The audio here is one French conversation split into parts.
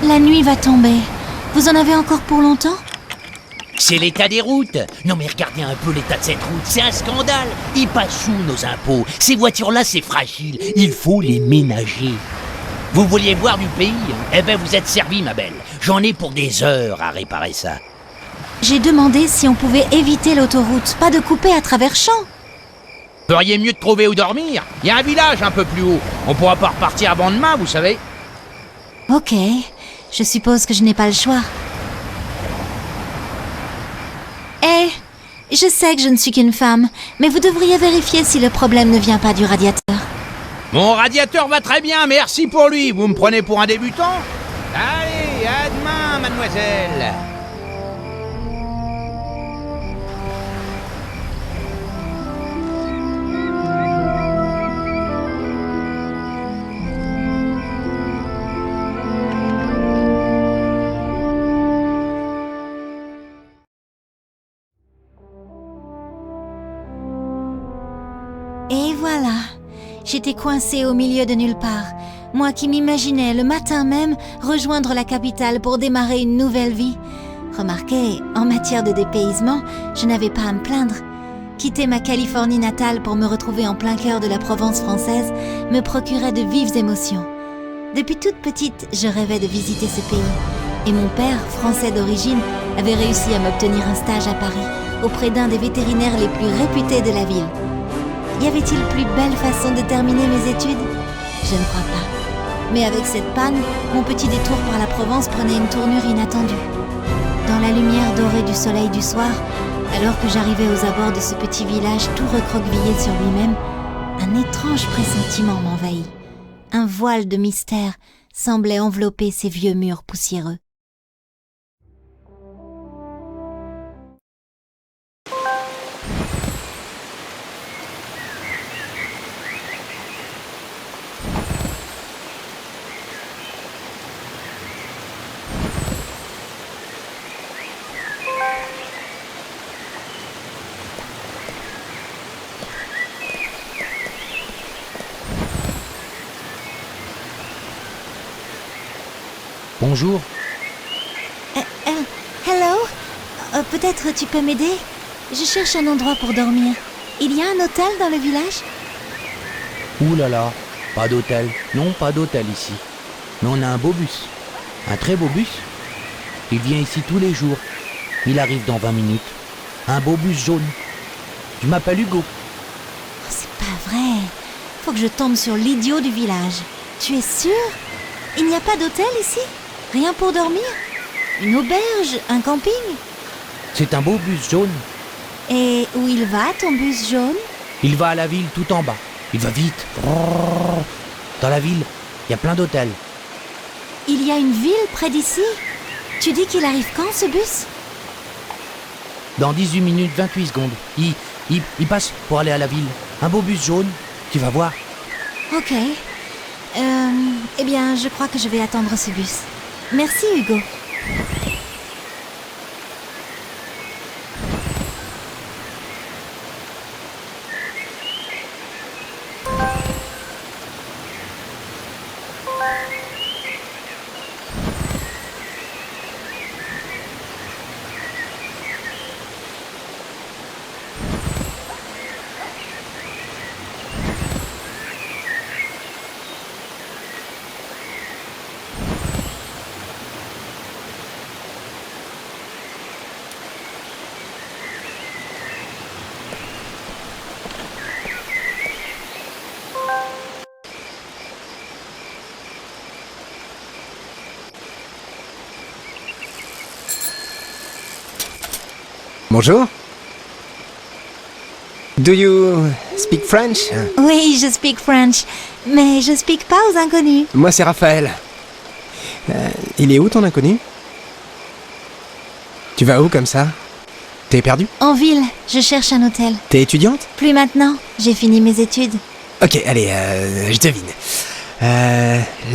La nuit va tomber. Vous en avez encore pour longtemps? C'est l'état des routes. Non mais regardez un peu l'état de cette route, c'est un scandale. Ils passent sous nos impôts. Ces voitures-là, c'est fragile. Il faut les ménager. Vous vouliez voir du pays? Eh ben vous êtes servi, ma belle. J'en ai pour des heures à réparer ça. J'ai demandé si on pouvait éviter l'autoroute, pas de couper à travers champs. Feriez mieux de trouver où dormir. Il y a un village un peu plus haut. On pourra pas repartir avant demain, vous savez. Ok, je suppose que je n'ai pas le choix. Je sais que je ne suis qu'une femme, mais vous devriez vérifier si le problème ne vient pas du radiateur. Mon radiateur va très bien, merci pour lui. Vous me prenez pour un débutant? Allez, à demain, mademoiselle. Et voilà, j'étais coincée au milieu de nulle part. Moi qui m'imaginais le matin même rejoindre la capitale pour démarrer une nouvelle vie. Remarquez, en matière de dépaysement, je n'avais pas à me plaindre. Quitter ma Californie natale pour me retrouver en plein cœur de la Provence française me procurait de vives émotions. Depuis toute petite, je rêvais de visiter ce pays. Et mon père, français d'origine, avait réussi à m'obtenir un stage à Paris, auprès d'un des vétérinaires les plus réputés de la ville. Y avait-il plus belle façon de terminer mes études? Je ne crois pas. Mais avec cette panne, mon petit détour par la Provence prenait une tournure inattendue. Dans la lumière dorée du soleil du soir, alors que j'arrivais aux abords de ce petit village tout recroquevillé sur lui-même, un étrange pressentiment m'envahit. Un voile de mystère semblait envelopper ces vieux murs poussiéreux. Bonjour. Hello? Peut-être tu peux m'aider? Je cherche un endroit pour dormir. Il y a un hôtel dans le village? Ouh là là, pas d'hôtel. Non, pas d'hôtel ici. Mais on a un beau bus. Un très beau bus. Il vient ici tous les jours. Il arrive dans 20 minutes. Un beau bus jaune. Je m'appelle Hugo. Oh, c'est pas vrai. Faut que je tombe sur l'idiot du village. Tu es sûr? Il n'y a pas d'hôtel ici? Rien pour dormir? Une auberge? Un camping? C'est un beau bus jaune. Et où il va, ton bus jaune? Il va à la ville tout en bas. Il va vite. Dans la ville, il y a plein d'hôtels. Il y a une ville près d'ici? Tu dis qu'il arrive quand, ce bus? Dans 18 minutes 28 secondes. Il passe pour aller à la ville. Un beau bus jaune. Tu vas voir. Ok. Eh bien, je crois que je vais attendre ce bus. Merci, Hugo. Bonjour. Do you speak French? Oui, je speak French, mais je speak pas aux inconnus. Moi, c'est Raphaël. Il est où ton inconnu? Tu vas où comme ça? T'es perdu? En ville, je cherche un hôtel. T'es étudiante? Plus maintenant, j'ai fini mes études. Ok, allez, je devine.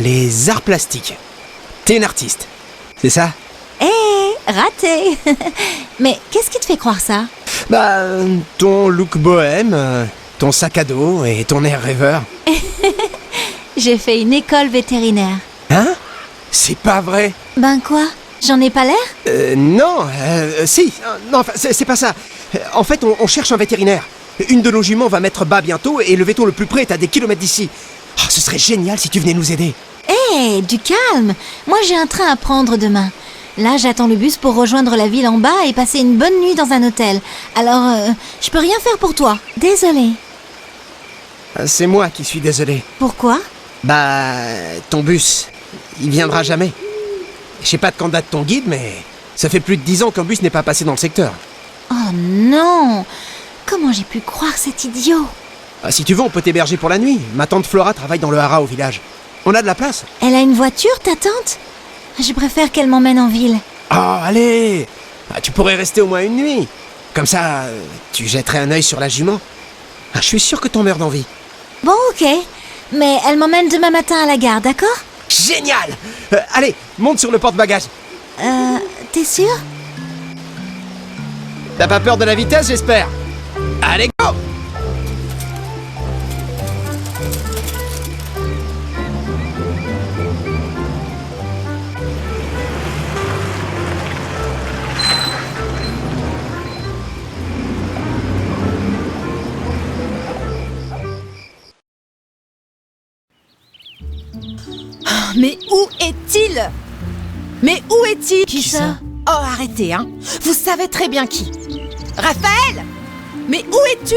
Les arts plastiques. T'es une artiste, c'est ça? Raté. Mais qu'est-ce qui te fait croire ça? Bah, ton look bohème, ton sac à dos et ton air rêveur. J'ai fait une école vétérinaire. Hein? C'est pas vrai. Ben quoi? J'en ai pas l'air? Non, si. Non, enfin, c'est pas ça. En fait, on cherche un vétérinaire. Une de nos juments va mettre bas bientôt et le veto le plus près est à des kilomètres d'ici. Oh, ce serait génial si tu venais nous aider. Hé, du calme! Moi j'ai un train à prendre demain. Là j'attends le bus pour rejoindre la ville en bas et passer une bonne nuit dans un hôtel. Alors, je peux rien faire pour toi. Désolée. C'est moi qui suis désolé. Pourquoi? Bah, ton bus, il viendra jamais. Je sais pas de quand date ton guide, mais ça fait plus de 10 ans qu'un bus n'est pas passé dans le secteur. Oh non! Comment j'ai pu croire cet idiot? Ah, si tu veux, on peut t'héberger pour la nuit. Ma tante Flora travaille dans le haras au village. On a de la place. Elle a une voiture, ta tante? Je préfère qu'elle m'emmène en ville. Oh, allez! Tu pourrais rester au moins une nuit. Comme ça, tu jetterais un œil sur la jument. Je suis sûr que t'en meurs d'envie. Bon, ok. Mais elle m'emmène demain matin à la gare, d'accord? Génial! Allez, monte sur le porte-bagages. T'es sûr? T'as pas peur de la vitesse, j'espère? Allez, go! Mais où est-il? Mais où est-il? Qui ça? Oh, arrêtez, hein. Vous savez très bien qui. Raphaël! Mais où es-tu?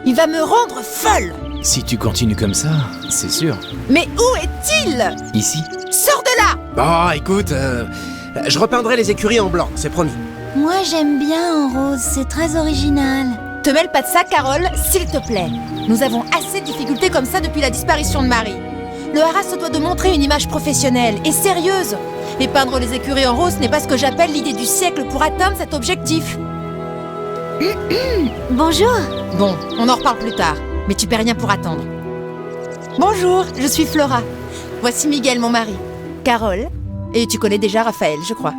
Il va me rendre folle. Si tu continues comme ça, c'est sûr. Mais où est-il? Ici? Sors de là! Bon, écoute, je repeindrai les écuries en blanc, c'est promis. Moi j'aime bien en rose, c'est très original. Te mêle pas de ça, Carole, s'il te plaît. Nous avons assez de difficultés comme ça depuis la disparition de Marie. Le haras se doit de montrer une image professionnelle et sérieuse. Et peindre les écuries en rose n'est pas ce que j'appelle l'idée du siècle pour atteindre cet objectif. Bonjour. Bon, on en reparle plus tard, mais tu paies rien pour attendre. Bonjour, je suis Flora. Voici Miguel, mon mari. Carole. Et tu connais déjà Raphaël, je crois.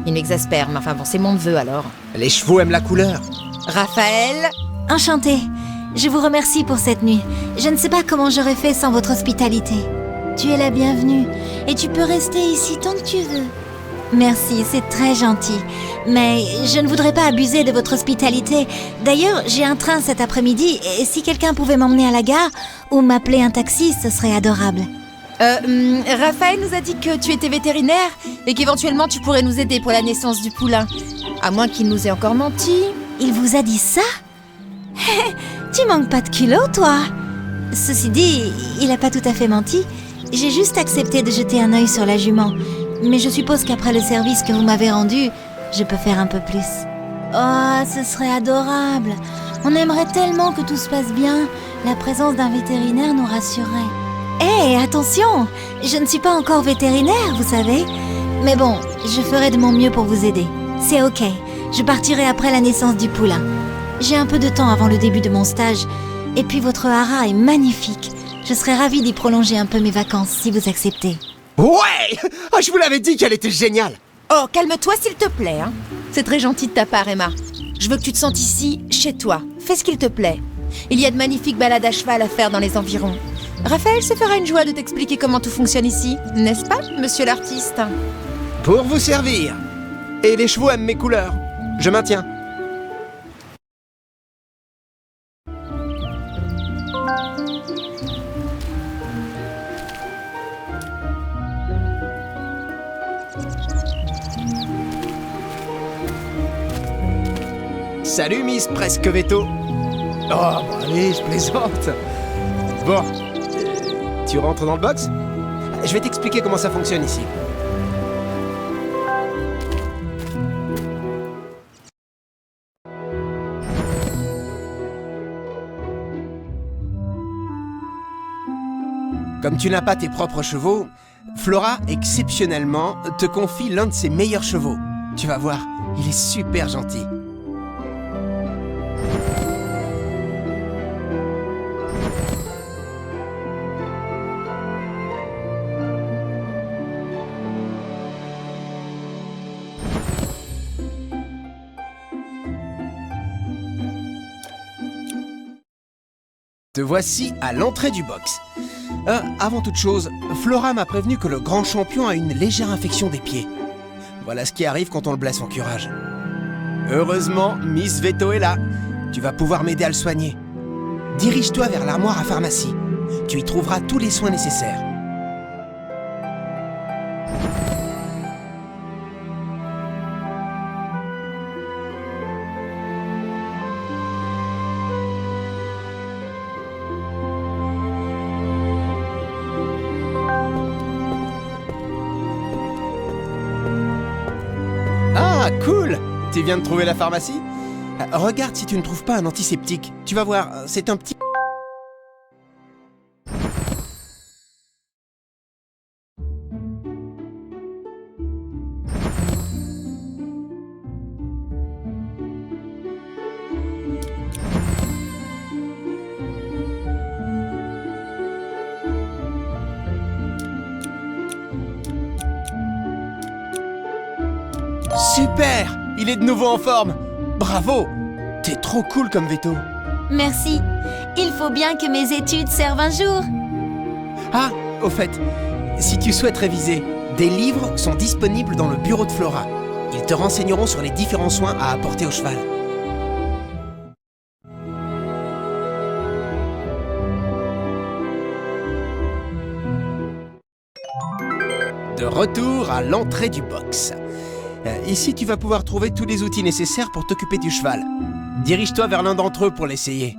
Il m'exaspère, mais enfin bon, c'est mon neveu alors. Les chevaux aiment la couleur. Raphaël. Enchantée. Je vous remercie pour cette nuit. Je ne sais pas comment j'aurais fait sans votre hospitalité. Tu es la bienvenue et tu peux rester ici tant que tu veux. Merci, c'est très gentil. Mais je ne voudrais pas abuser de votre hospitalité. D'ailleurs, j'ai un train cet après-midi et si quelqu'un pouvait m'emmener à la gare ou m'appeler un taxi, ce serait adorable. Raphaël nous a dit que tu étais vétérinaire et qu'éventuellement tu pourrais nous aider pour la naissance du poulain. À moins qu'il nous ait encore menti. Il vous a dit ça? Tu manques pas de culot, toi? Ceci dit, il a pas tout à fait menti. J'ai juste accepté de jeter un œil sur la jument. Mais je suppose qu'après le service que vous m'avez rendu, je peux faire un peu plus. Oh, ce serait adorable. On aimerait tellement que tout se passe bien. La présence d'un vétérinaire nous rassurerait. Hé, attention! Je ne suis pas encore vétérinaire, vous savez. Mais bon, je ferai de mon mieux pour vous aider. C'est ok. Je partirai après la naissance du poulain. J'ai un peu de temps avant le début de mon stage. Et puis votre haras est magnifique. Je serais ravie d'y prolonger un peu mes vacances si vous acceptez. Ouais! Je vous l'avais dit qu'elle était géniale! Oh, calme-toi s'il te plaît, hein. C'est très gentil de ta part, Emma. Je veux que tu te sentes ici, chez toi. Fais ce qu'il te plaît. Il y a de magnifiques balades à cheval à faire dans les environs. Raphaël se fera une joie de t'expliquer comment tout fonctionne ici, n'est-ce pas, monsieur l'artiste? Pour vous servir. Et les chevaux aiment mes couleurs. Je maintiens. Salut Miss Presque Veto. Oh, bah allez, je plaisante. Bon, tu rentres dans le box? Je vais t'expliquer comment ça fonctionne ici. Comme tu n'as pas tes propres chevaux, Flora, exceptionnellement, te confie l'un de ses meilleurs chevaux. Tu vas voir, il est super gentil. Te voici à l'entrée du box. Avant toute chose, Flora m'a prévenu que le grand champion a une légère infection des pieds. Voilà ce qui arrive quand on le blesse en curage. Heureusement, Miss Veto est là. Tu vas pouvoir m'aider à le soigner. Dirige-toi vers l'armoire à pharmacie. Tu y trouveras tous les soins nécessaires. Ah, cool! Tu viens de trouver la pharmacie? Regarde si tu ne trouves pas un antiseptique. Tu vas voir, c'est un petit... Super! Il est de nouveau en forme! Bravo! T'es trop cool comme Veto. Merci. Il faut bien que mes études servent un jour. Ah, au fait, si tu souhaites réviser, des livres sont disponibles dans le bureau de Flora. Ils te renseigneront sur les différents soins à apporter au cheval. De retour à l'entrée du box. Ici, tu vas pouvoir trouver tous les outils nécessaires pour t'occuper du cheval. Dirige-toi vers l'un d'entre eux pour l'essayer.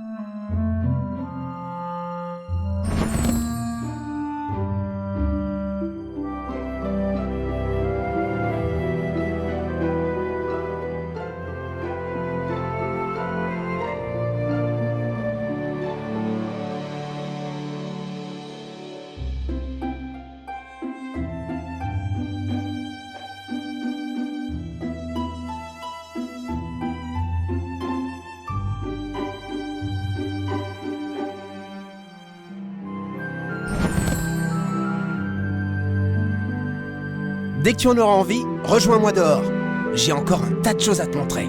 Dès que tu en auras envie, rejoins-moi dehors. J'ai encore un tas de choses à te montrer.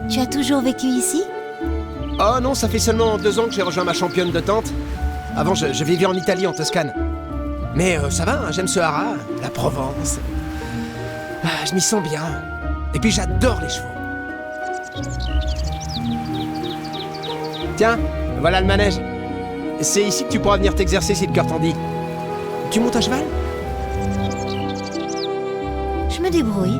Tu as toujours vécu ici? Oh non, ça fait seulement 2 ans que j'ai rejoint ma championne de tente. Avant, je vivais en Italie, en Toscane. Mais ça va, hein, j'aime ce haras, la Provence. Ah, je m'y sens bien. Et puis j'adore les chevaux. Tiens, voilà le manège. C'est ici que tu pourras venir t'exercer si le cœur t'en dit. Tu montes à cheval? Je me débrouille.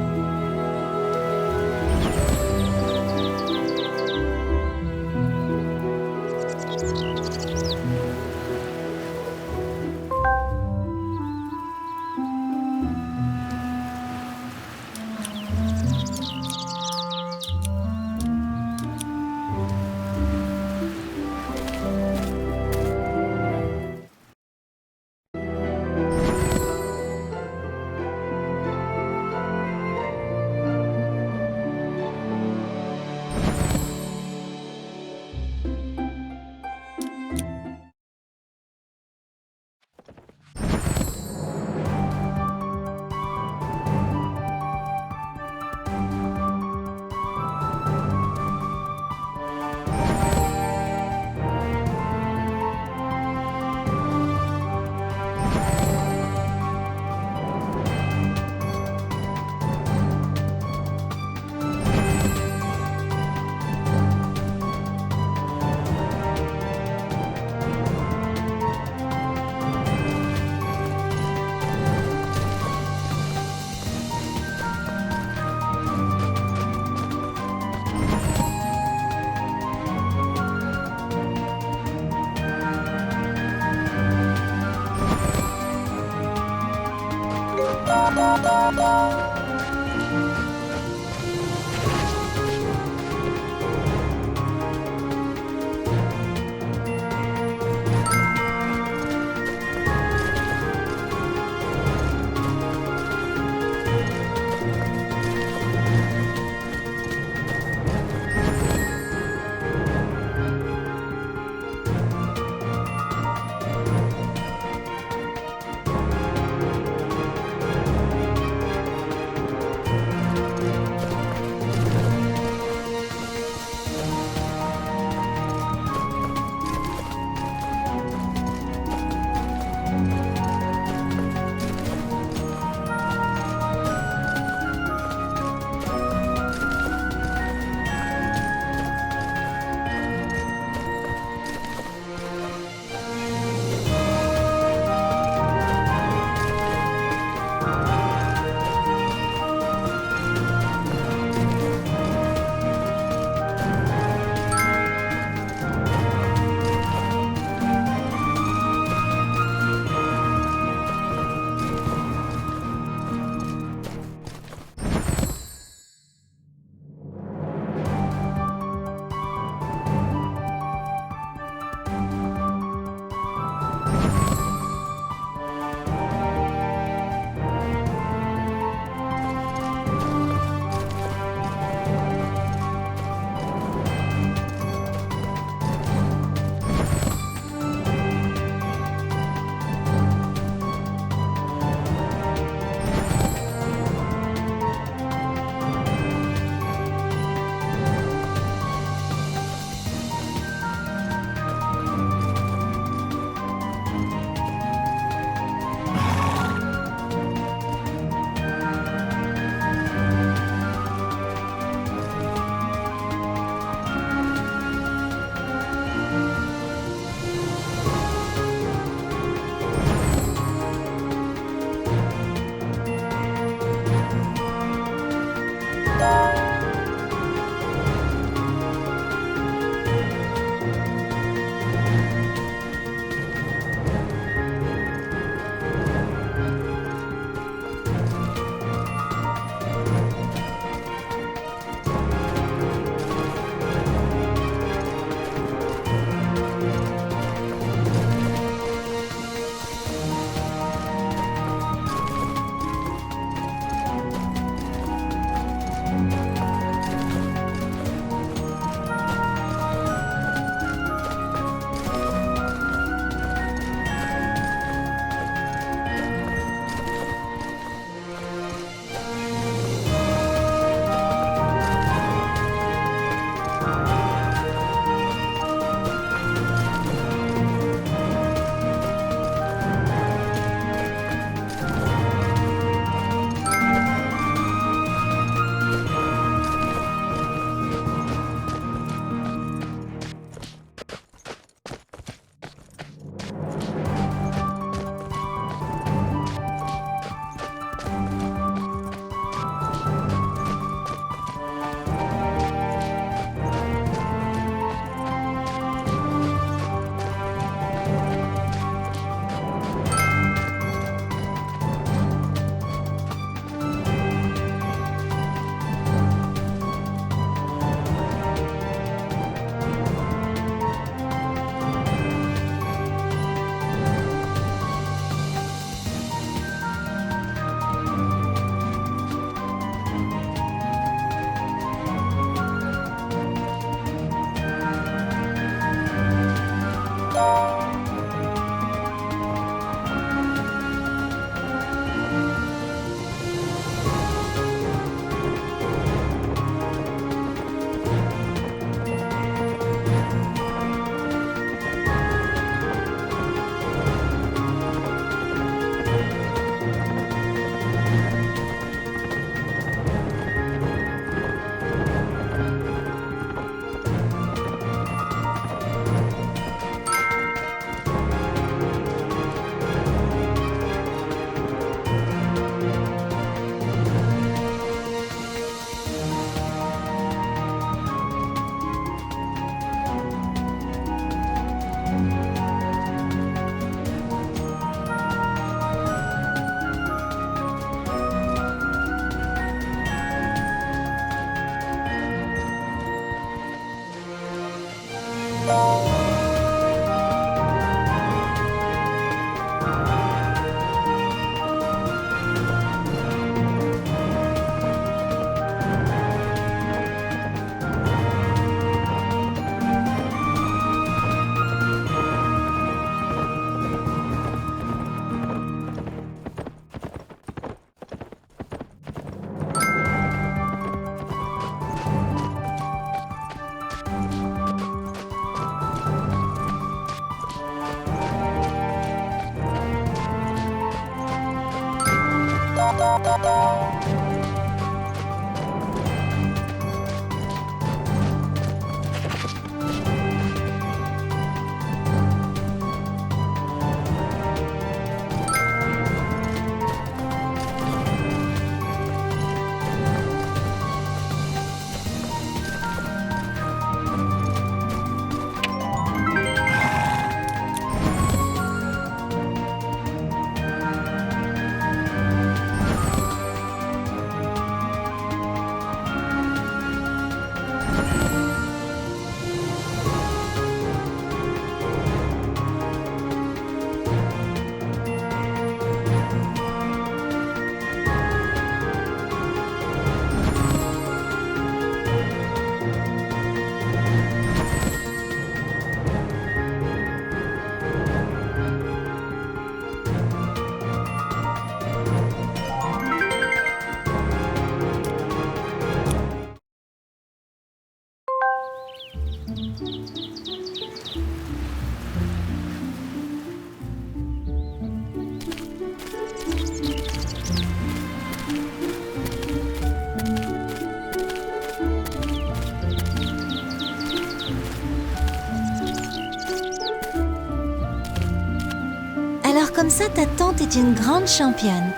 Alors comme ça, ta tante est une grande championne.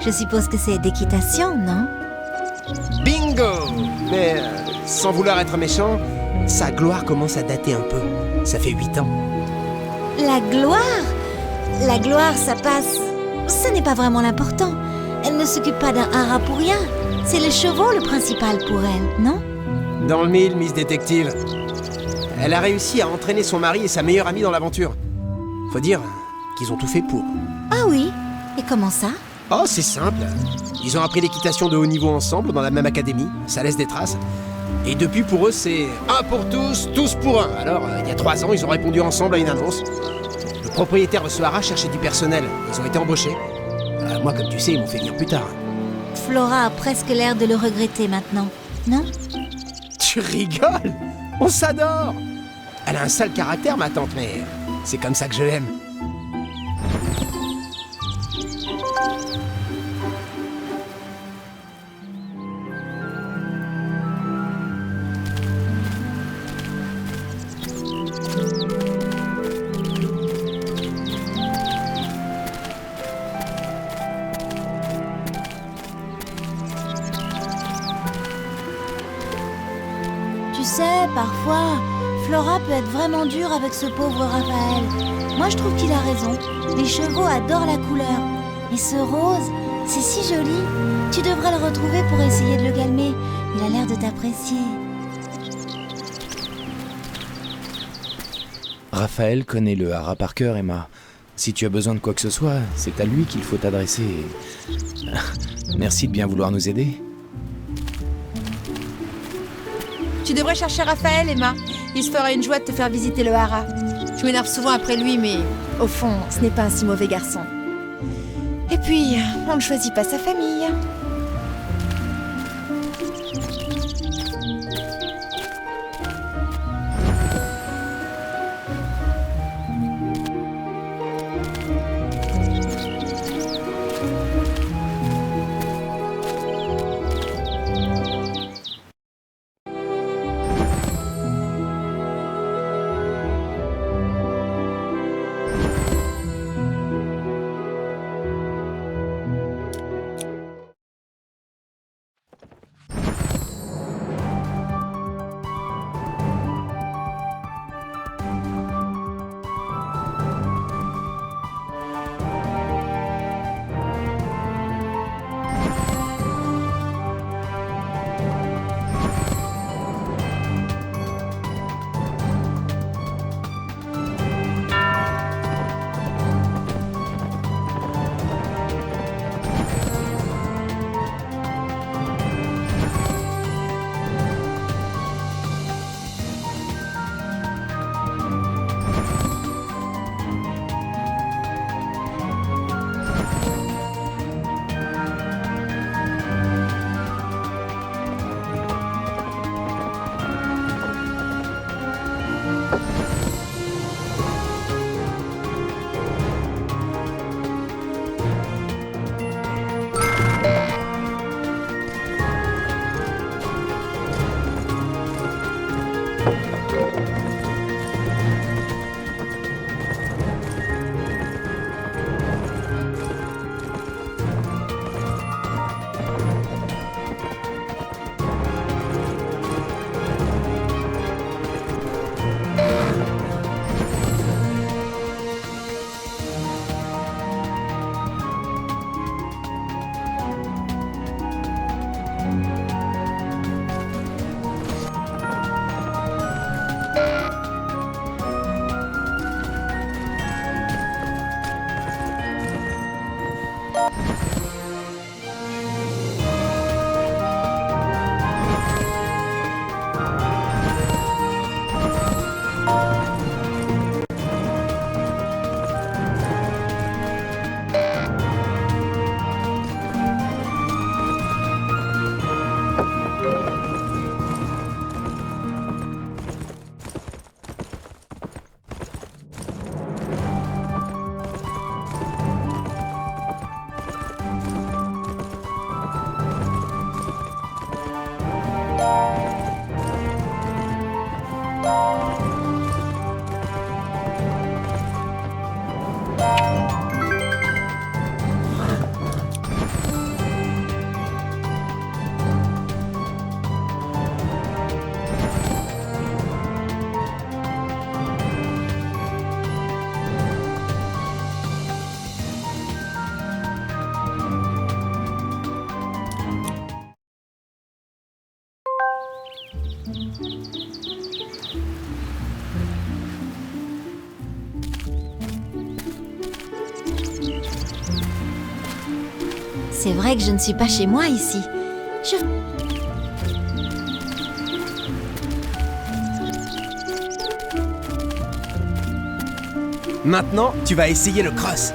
Je suppose que c'est d'équitation, non? Bingo! Mais sans vouloir être méchant, sa gloire commence à dater un peu. Ça fait 8 ans. La gloire? La gloire, ça passe... Ce n'est pas vraiment l'important. Elle ne s'occupe pas d'un hara pour rien. C'est le chevaux le principal pour elle, non? Dans le mille, Miss Détective. Elle a réussi à entraîner son mari et sa meilleure amie dans l'aventure. Faut dire qu'ils ont tout fait pour. Ah oui? Et comment ça? Oh, c'est simple. Ils ont appris l'équitation de haut niveau ensemble dans la même académie. Ça laisse des traces. Et depuis, pour eux, c'est un pour tous, tous pour un. Alors, il y a 3 ans, ils ont répondu ensemble à une annonce. Le propriétaire de ce haras cherchait du personnel. Ils ont été embauchés. Moi, comme tu sais, ils m'ont fait venir plus tard. Flora a presque l'air de le regretter maintenant, non? Tu rigoles? On s'adore! Elle a un sale caractère, ma tante, mais c'est comme ça que je l'aime. Tu sais, parfois, Flora peut être vraiment dure avec ce pauvre Raphaël. Moi, je trouve qu'il a raison. Les chevaux adorent la couleur. Et ce rose, c'est si joli. Tu devrais le retrouver pour essayer de le calmer. Il a l'air de t'apprécier. Raphaël connaît le hara par cœur, Emma. Si tu as besoin de quoi que ce soit, c'est à lui qu'il faut t'adresser. Merci de bien vouloir nous aider. Tu devrais chercher Raphaël, Emma. Il se fera une joie de te faire visiter le hara. Je m'énerve souvent après lui, mais au fond, ce n'est pas un si mauvais garçon. Et puis, on ne choisit pas sa famille. C'est vrai que je ne suis pas chez moi ici. Maintenant, tu vas essayer le cross.